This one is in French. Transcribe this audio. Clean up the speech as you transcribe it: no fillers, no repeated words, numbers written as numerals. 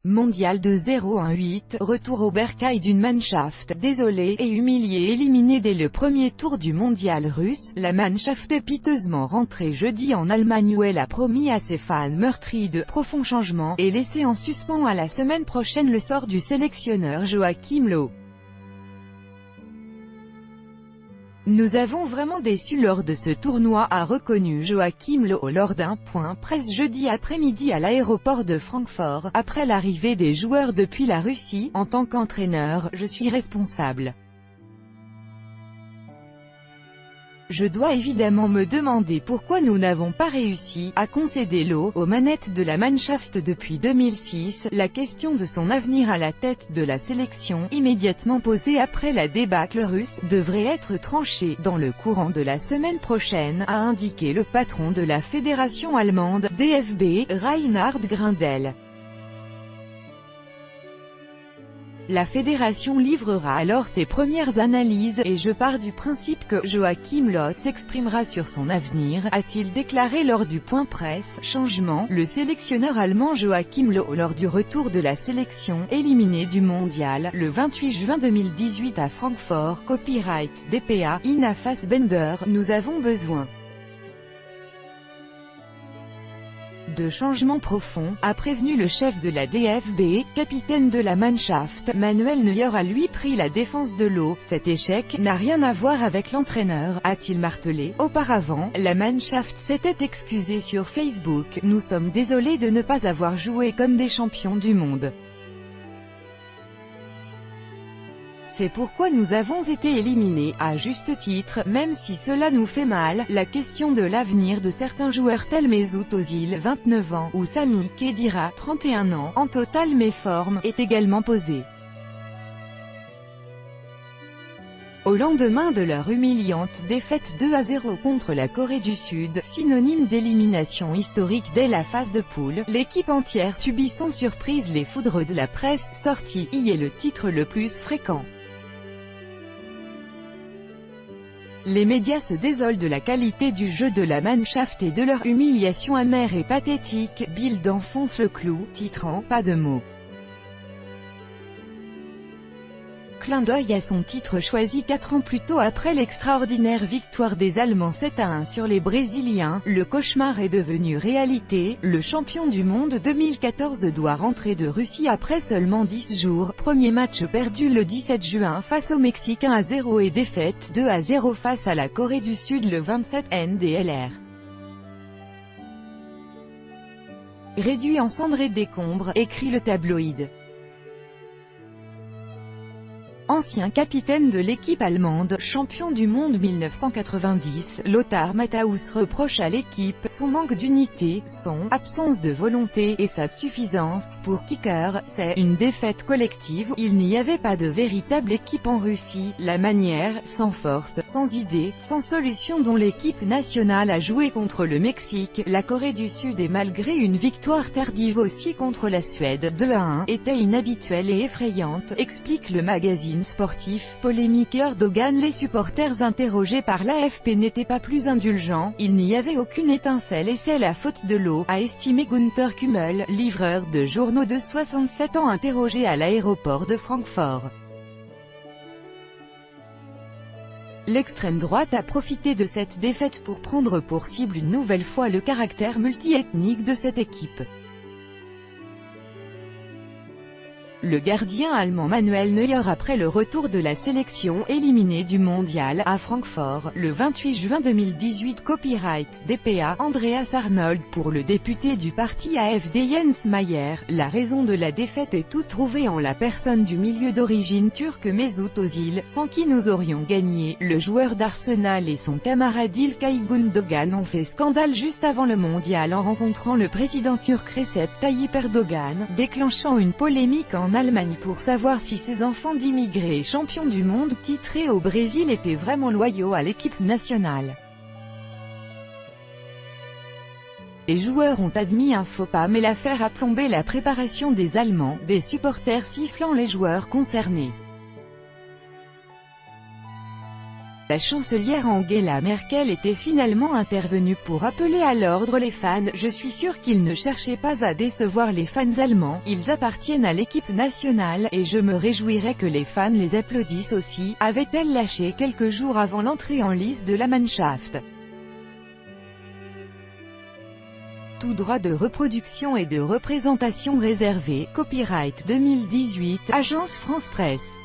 Mondial de 0-1-8, retour au bercail d'une Mannschaft, désolée et humiliée éliminée dès le premier tour du mondial russe, la Mannschaft est piteusement rentrée jeudi en Allemagne où elle a promis à ses fans meurtris de « profonds changements » et laissé en suspens à la semaine prochaine le sort du sélectionneur Joachim Löw. Nous avons vraiment déçu lors de ce tournoi, a reconnu Joachim Löw lors d'un point presse jeudi après-midi à l'aéroport de Francfort, après l'arrivée des joueurs depuis la Russie. En tant qu'entraîneur, je suis responsable. Je dois évidemment me demander pourquoi nous n'avons pas réussi à concéder Löw aux manettes de la Mannschaft depuis 2006, la question de son avenir à la tête de la sélection, immédiatement posée après la débâcle russe, devrait être tranchée dans le courant de la semaine prochaine, a indiqué le patron de la fédération allemande, DFB, Reinhard Grindel. La fédération livrera alors ses premières analyses, et je pars du principe que Joachim Löw s'exprimera sur son avenir, a-t-il déclaré lors du point presse. Changement, le sélectionneur allemand Joachim Löw lors du retour de la sélection, éliminée du mondial, le 28 juin 2018 à Francfort. Copyright DPA, Ina Fassbender. Nous avons besoin de changements profonds, a prévenu le chef de la DFB, capitaine de la Mannschaft. Manuel Neuer a lui pris la défense de Löw. Cet échec n'a rien à voir avec l'entraîneur, a-t-il martelé. Auparavant, la Mannschaft s'était excusée sur Facebook. Nous sommes désolés de ne pas avoir joué comme des champions du monde. C'est pourquoi nous avons été éliminés, à juste titre, même si cela nous fait mal. La question de l'avenir de certains joueurs tels Mesut Özil, 29 ans, ou Sami Khedira, 31 ans, en totale méforme, est également posée. Au lendemain de leur humiliante défaite 2-0 contre la Corée du Sud, synonyme d'élimination historique dès la phase de poule, l'équipe entière subit sans surprise les foudres de la presse. Sortie, y est le titre le plus fréquent. Les médias se désolent de la qualité du jeu de la Mannschaft et de leur humiliation amère et pathétique. Bild enfonce le clou, titrant « Pas de mots ». Clin d'œil à son titre choisi 4 ans plus tôt après l'extraordinaire victoire des Allemands 7-1 sur les Brésiliens. Le cauchemar est devenu réalité, le champion du monde 2014 doit rentrer de Russie après seulement 10 jours. Premier match perdu le 17 juin face au Mexique 1-0 et défaite 2-0 face à la Corée du Sud le 27 NDLR. Réduit en cendres et décombres, écrit le tabloïd. Ancien capitaine de l'équipe allemande, champion du monde 1990, Lothar Matthaus reproche à l'équipe son manque d'unité, son absence de volonté et sa suffisance. Pour Kicker, c'est une défaite collective. Il n'y avait pas de véritable équipe en Russie. La manière, sans force, sans idée, sans solution dont l'équipe nationale a joué contre le Mexique, la Corée du Sud et malgré une victoire tardive aussi contre la Suède 2-1, était inhabituelle et effrayante, explique le magazine sportif. Polémique Erdogan. Les supporters interrogés par l'AFP n'étaient pas plus indulgents, il n'y avait aucune étincelle et c'est la faute de Löw, a estimé Günther Kümmel, livreur de journaux de 67 ans interrogé à l'aéroport de Francfort. L'extrême droite a profité de cette défaite pour prendre pour cible une nouvelle fois le caractère multiethnique de cette équipe. Le gardien allemand Manuel Neuer après le retour de la sélection éliminée du mondial à Francfort, le 28 juin 2018. Copyright DPA, Andreas Arnold. Pour le député du parti AfD Jens Meyer, la raison de la défaite est toute trouvée en la personne du milieu d'origine turque Mesut Özil, sans qui nous aurions gagné. Le joueur d'Arsenal et son camarade İlkay Gündoğan ont fait scandale juste avant le mondial en rencontrant le président turc Recep Tayyip Erdogan, déclenchant une polémique en Allemagne pour savoir si ces enfants d'immigrés champions du monde, titrés au Brésil, étaient vraiment loyaux à l'équipe nationale. Les joueurs ont admis un faux pas mais l'affaire a plombé la préparation des Allemands, des supporters sifflant les joueurs concernés. La chancelière Angela Merkel était finalement intervenue pour appeler à l'ordre les fans. « Je suis sûre qu'ils ne cherchaient pas à décevoir les fans allemands, ils appartiennent à l'équipe nationale, et je me réjouirais que les fans les applaudissent aussi », avait-elle lâché quelques jours avant l'entrée en lice de la Mannschaft. Tout droit de reproduction et de représentation réservé, copyright 2018, Agence France Presse.